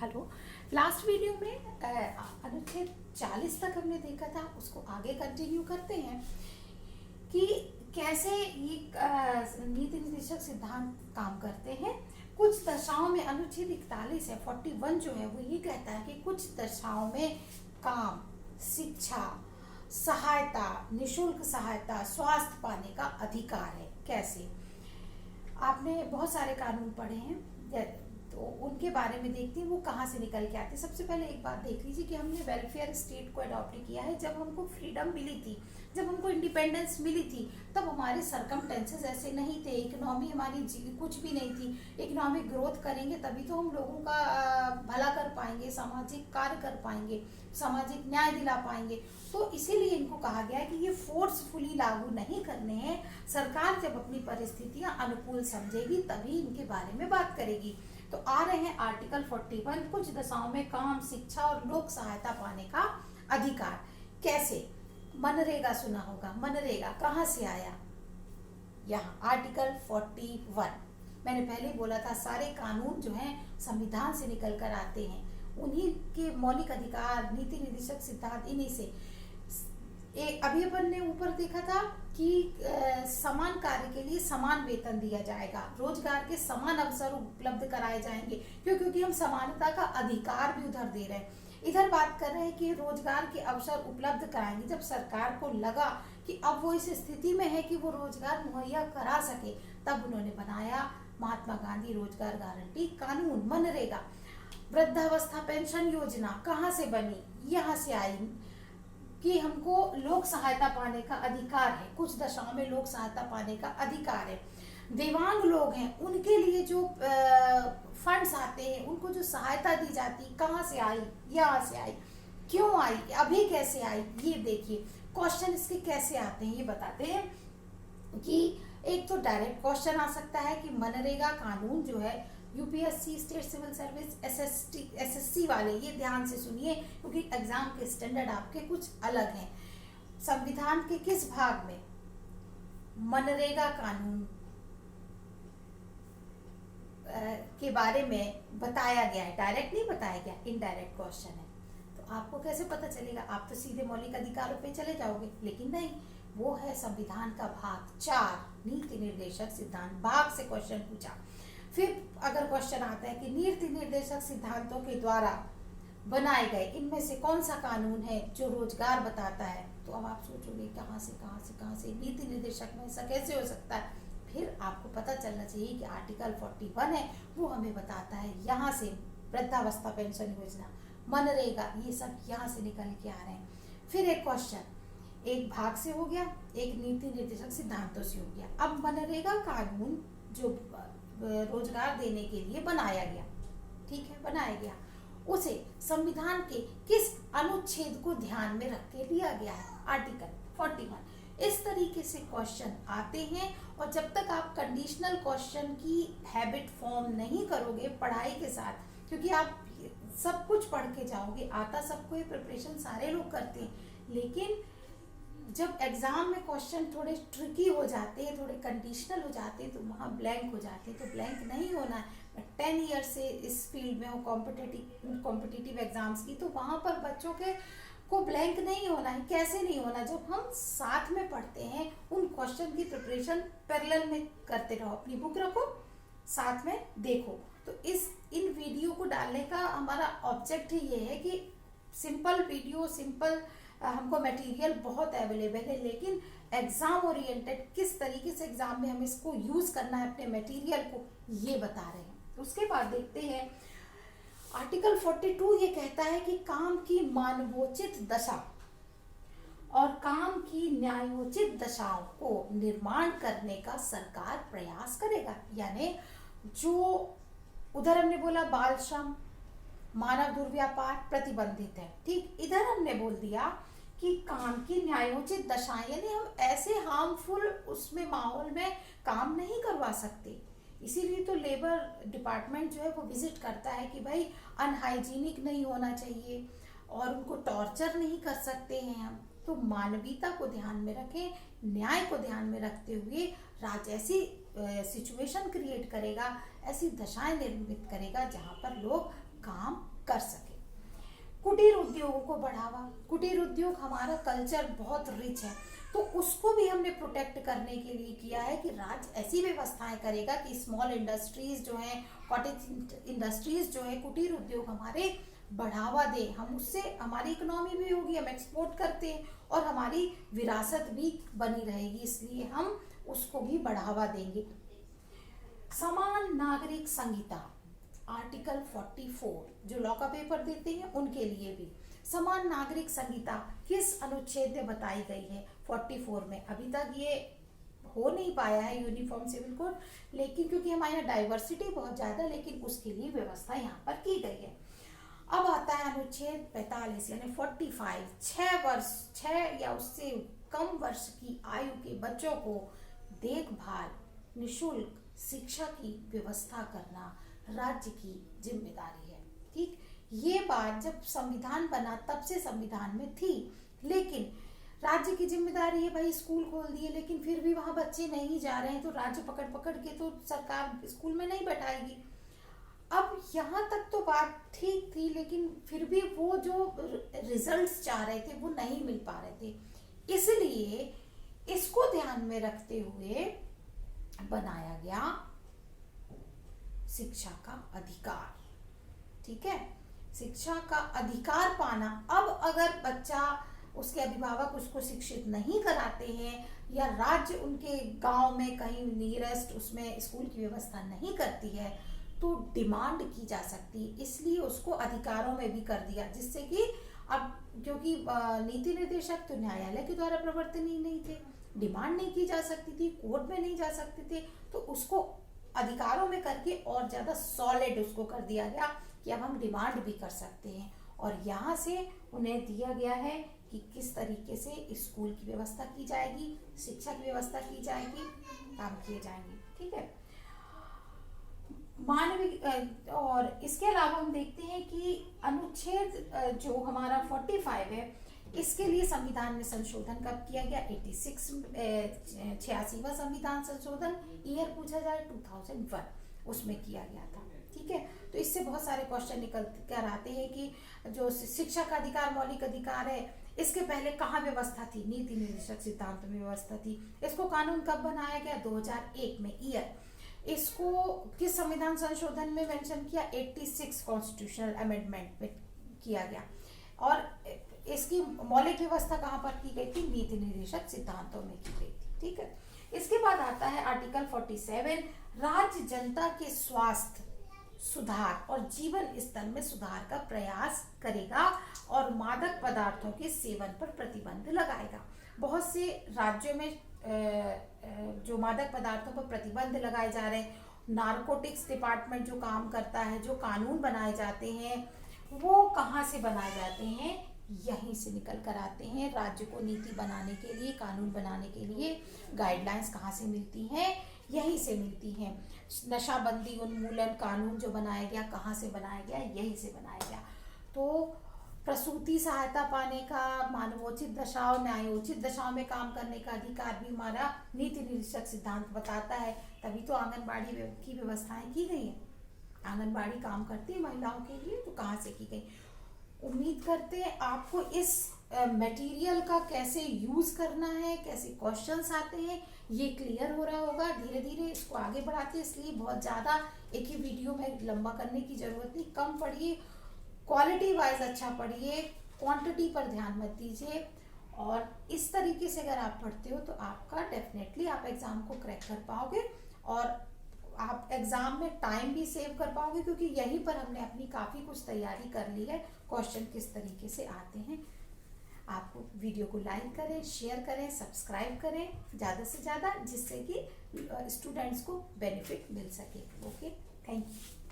Hello. Last video में अनुच्छेद 40 तक हमने देखा था, उसको आगे कंटिन्यू करते हैं कि कैसे ये नीति निर्देशक सिद्धांत काम करते हैं। कुछ दशाओं में अनुच्छेद 41 है, 41 जो है वो ये कहता है कि कुछ दशाओं में काम, शिक्षा, सहायता, निशुल्क सहायता, स्वास्थ्य पाने का अधिकार है। कैसे? आपने बहुत सारे कानून पढ़े हैं, तो उनके बारे में देखते हैं वो कहाँ से निकल के आते हैं। सबसे पहले एक बात देख लीजिए कि हमने वेलफेयर स्टेट को अडॉप्ट किया है। जब हमको फ्रीडम मिली थी, जब हमको इंडिपेंडेंस मिली थी, तब हमारे सरकमटेंसेस ऐसे नहीं थे, इकोनॉमी हमारी कुछ भी नहीं थी। इकोनॉमिक ग्रोथ करेंगे तभी तो हम लोगों का भला कर पाएंगे, सामाजिक कार्य कर पाएंगे, सामाजिक न्याय दिला पाएंगे। तो इसीलिए इनको कहा गया है कि ये फोर्सफुली लागू नहीं करने हैं। सरकार जब अपनी परिस्थितियां अनुकूल समझेगी तभी इनके बारे में बात करेगी। तो आ रहे हैं आर्टिकल 41, कुछ दशाओं में काम, शिक्षा और लोक सहायता पाने का अधिकार। कैसे? मनरेगा सुना होगा। मनरेगा कहाँ से आया? यहाँ आर्टिकल 41। मैंने पहले बोला था सारे कानून जो हैं संविधान से निकल कर आते हैं, उन्हीं के मौलिक अधिकार, नीति निर्देशक सिद्धांत इन्हीं से। अभी अपन ने ऊपर देखा था कि समान कार्य के लिए समान वेतन दिया जाएगा, रोजगार के समान अवसर उपलब्ध कराए जाएंगे। क्योंकि हम समानता का अधिकार भी उधर दे रहे हैं। इधर बात कर रहे हैं कि रोजगार के अवसर उपलब्ध कराएंगे। जब सरकार को लगा कि अब वो इस स्थिति में है कि वो रोजगार मुहैया करा सके, तब उन्होंने बनाया महात्मा गांधी रोजगार गारंटी कानून, मनरेगा। वृद्धावस्था पेंशन योजना कहाँ से बनी? यहाँ से आई कि हमको लोक सहायता पाने का अधिकार है। कुछ दशाओं में लोक सहायता पाने का अधिकार है। दिव्यांग लोग हैं, उनके लिए जो फंड्स आते हैं, उनको जो सहायता दी जाती, कहाँ से आई? यहाँ से आई। क्यों आई? अभी कैसे आई? ये देखिए क्वेश्चन इसके कैसे आते हैं ये बताते हैं। कि एक तो डायरेक्ट क्वेश्चन आ सकता है कि मनरेगा कानून जो है UPSC, state civil service, SSC वाले ये ध्यान से सुनिए, क्योंकि एग्जाम के स्टैंडर्ड आपके कुछ अलग हैं। संविधान के किस भाग में मनरेगा कानून के बारे में बताया गया है? डायरेक्ट नहीं बताया गया, इनडायरेक्ट क्वेश्चन है। तो आपको कैसे पता चलेगा? आप तो सीधे मौलिक अधिकारों पे चले जाओगे, लेकिन नहीं, वो है संविधान का भाग 4, नीति निर्देशक सिद्धांत भाग से क्वेश्चन पूछा। फिर अगर क्वेश्चन आता है कि नीति निर्देशक सिद्धांतों के द्वारा बनाए गए इनमें से कौन सा कानून है जो रोजगार बताता है, तो अब आप सोचोगे कहाँ से नीति निर्देशक में ऐसा कैसे हो सकता है? फिर आपको पता चलना चाहिए कि आर्टिकल 41 है, वो हमें बताता है यहाँ से वृद्धावस्था पेंशन योजना, मनरेगा, ये सब यहाँ से निकल के आ रहे हैं। फिर एक क्वेश्चन एक भाग से हो गया, एक नीति निर्देशक सिद्धांतों से हो गया। अब मनरेगा कानून जो रोजगार देने के लिए बनाया गया, ठीक है, बनाया गया, उसे संविधान के किस अनुच्छेद को ध्यान में रख के लिया गया है? आर्टिकल 41। इस तरीके से क्वेश्चन आते हैं। और जब तक आप कंडीशनल क्वेश्चन की हैबिट फॉर्म नहीं करोगे पढ़ाई के साथ, क्योंकि आप सब कुछ पढ़ के जाओगे, आता सबको, ये प्रिपरेशन सारे लोग करते हैं, लेकिन जब एग्जाम में क्वेश्चन थोड़े ट्रिकी हो जाते हैं, थोड़े कंडीशनल हो जाते हैं, तो वहाँ ब्लैंक हो जाते हैं। तो ब्लैंक नहीं होना है। मैं 10 ईयर से इस फील्ड में हूँ, कॉम्पिटिटिव एग्जाम्स की, तो वहाँ पर बच्चों के को ब्लैंक नहीं होना है। कैसे नहीं होना? जब हम साथ में पढ़ते हैं, उन क्वेश्चन की प्रिपरेशन पैरेलल में करते रहो, अपनी बुक रखो, साथ में देखो। तो इन वीडियो को डालने का हमारा ऑब्जेक्ट ही ये है कि सिंपल वीडियो, सिंपल हमको मटेरियल बहुत अवेलेबल है, लेकिन एग्जाम ओरिएंटेड किस तरीके से एग्जाम में हमें इसको यूज करना है अपने मटेरियल को, ये बता रहे हैं। उसके बाद देखते हैं आर्टिकल 42 ये कहता है कि काम की मानवोचित दशा और काम की न्यायोचित दशाओं को निर्माण करने का सरकार प्रयास करेगा। यानी जो उधर हमने बोला बाल श्रम, मानव दुर्व्यापार प्रतिबंधित है, ठीक, इधर हमने बोल दिया कि काम की न्यायोचित दशाएं, यानी हम ऐसे हार्मफुल उसमें माहौल में काम नहीं करवा सकते। इसीलिए तो लेबर डिपार्टमेंट जो है वो विजिट करता है कि भाई अनहाइजीनिक नहीं होना चाहिए और उनको टॉर्चर नहीं कर सकते हैं हम। तो मानवीयता को ध्यान में रखें, न्याय को ध्यान में रखते हुए राज्य ऐसी सिचुएशन क्रिएट करेगा, ऐसी दशाएं निर्मित करेगा जहाँ पर लोग काम कर सके। कुटीर उद्योगों को बढ़ावा, कुटीर उद्योग हमारा कल्चर बहुत रिच है, तो उसको भी हमने प्रोटेक्ट करने के लिए किया है कि राज्य ऐसी व्यवस्थाएं करेगा कि स्मॉल इंडस्ट्रीज जो हैं, कॉटेज इंडस्ट्रीज जो है, कुटीर उद्योग हमारे बढ़ावा दे, हम उससे हमारी इकोनॉमी भी होगी, हम एक्सपोर्ट करते हैं और हमारी विरासत भी बनी रहेगी, इसलिए हम उसको भी बढ़ावा देंगे। समान नागरिक संहिता आर्टिकल 44 जो लॉ का पेपर देते हैं उनके लिए भी समान नागरिक संहिता किस अनुच्छेद में बताई गई है? 44 में। अभी तक ये हो नहीं पाया है यूनिफॉर्म सिविल कोड, लेकिन क्योंकि हमारे यहाँ डाइवर्सिटी बहुत ज्यादा, लेकिन उसके लिए व्यवस्था यहाँ पर की गई है। अब आता है अनुच्छेद 45 यानी 45, 6 या उससे कम वर्ष की आयु के बच्चों को देखभाल निःशुल्क शिक्षा की व्यवस्था करना राज्य की जिम्मेदारी है। ठीक, ये बात जब संविधान बना तब से संविधान में थी, लेकिन राज्य की जिम्मेदारी है, भाई स्कूल खोल दिए लेकिन फिर भी वहां बच्चे नहीं जा रहे हैं तो राज्य पकड़ पकड़ के तो सरकार स्कूल में नहीं बैठाएगी। अब यहाँ तक तो बात ठीक थी, लेकिन फिर भी वो जो रिजल्ट्स चाह रहे थे वो नहीं मिल पा रहे थे, इसलिए इसको ध्यान में रखते हुए बनाया गया शिक्षा का अधिकार। ठीक है, शिक्षा का अधिकार पाना। अब अगर बच्चा, उसके अभिभावक उसको शिक्षित नहीं कराते हैं या राज्य उनके गांव में कहीं नियरेस्ट उसमें स्कूल की व्यवस्था नहीं करती है तो डिमांड की जा सकती है, इसलिए उसको अधिकारों में भी कर दिया, जिससे कि अब क्योंकि नीति निर्देशक तो न्यायालय के द्वारा प्रवर्तनीय नहीं थे, डिमांड नहीं की जा सकती थी, कोर्ट में नहीं जा सकते थे, तो उसको अधिकारों में करके और ज्यादा सॉलिड उसको कर दिया गया कि अब हम डिमांड भी कर सकते हैं। और यहाँ से उन्हें दिया गया है कि किस तरीके से स्कूल की व्यवस्था की जाएगी, शिक्षा की व्यवस्था की जाएगी, काम किए जाएंगे। ठीक है, मानवीय। और इसके अलावा हम देखते हैं कि अनुच्छेद जो हमारा 45 है, इसके लिए संविधान में संशोधन कब किया गया? 86वां संविधान संशोधन, ईयर पूछा जाए 2001, उसमें किया गया था। ठीक है, तो इससे बहुत सारे क्वेश्चन निकल कर आते हैं कि जो शिक्षा का अधिकार मौलिक अधिकार है, इसके पहले कहाँ व्यवस्था थी? नीति निर्देशक सिद्धांत में व्यवस्था थी। इसको कानून कब बनाया गया? 2001 में, ईयर। इसको किस संविधान संशोधन में मेंशन किया? 86 कॉन्स्टिट्यूशनल अमेंडमेंट में किया गया। और इसकी मौलिक व्यवस्था कहाँ पर की गई थी? नीति निर्देशक सिद्धांतों में की गई थी। ठीक है, इसके बाद आता है आर्टिकल 47, राज्य जनता के स्वास्थ्य सुधार और जीवन स्तर में सुधार का प्रयास करेगा और मादक पदार्थों के सेवन पर प्रतिबंध लगाएगा। बहुत से राज्यों में जो मादक पदार्थों पर प्रतिबंध लगाए जा रहे हैं, नारकोटिक्स डिपार्टमेंट जो काम करता है, जो कानून बनाए जाते हैं, वो कहाँ से बनाए जाते हैं? यहीं से निकल कर आते हैं। राज्य को नीति बनाने के लिए, कानून बनाने के लिए गाइडलाइंस कहाँ से मिलती हैं? यहीं से मिलती हैं। नशाबंदी उन्मूलन कानून जो बनाया गया, कहाँ से बनाया गया? यहीं से बनाया गया। तो प्रसूति सहायता पाने का, मानवोचित दशाओं, न्यायोचित दशाओं में काम करने का अधिकार भी हमारा नीति निर्देशक सिद्धांत बताता है। तभी तो आंगनबाड़ी की व्यवस्थाएं की गई हैं। आंगनबाड़ी काम करती है महिलाओं के लिए, तो कहाँ से की गई? उम्मीद करते हैं आपको इस मटेरियल का कैसे यूज करना है, कैसे क्वेश्चंस आते हैं, ये क्लियर हो रहा होगा। धीरे धीरे इसको आगे बढ़ाते हैं, इसलिए बहुत ज़्यादा एक ही वीडियो में लंबा करने की जरूरत नहीं। कम पढ़िए, क्वालिटी वाइज अच्छा पढ़िए, क्वांटिटी पर ध्यान मत दीजिए। और इस तरीके से अगर आप पढ़ते हो तो आपका डेफिनेटली आप एग्जाम को क्रैक कर पाओगे और आप एग्जाम में टाइम भी सेव कर पाओगे, क्योंकि यहीं पर हमने अपनी काफ़ी कुछ तैयारी कर ली है। क्वेश्चन किस तरीके से आते हैं। आपको वीडियो को लाइक करें, शेयर करें, सब्सक्राइब करें ज़्यादा से ज़्यादा, जिससे कि स्टूडेंट्स को बेनिफिट मिल सके। Okay, thank you.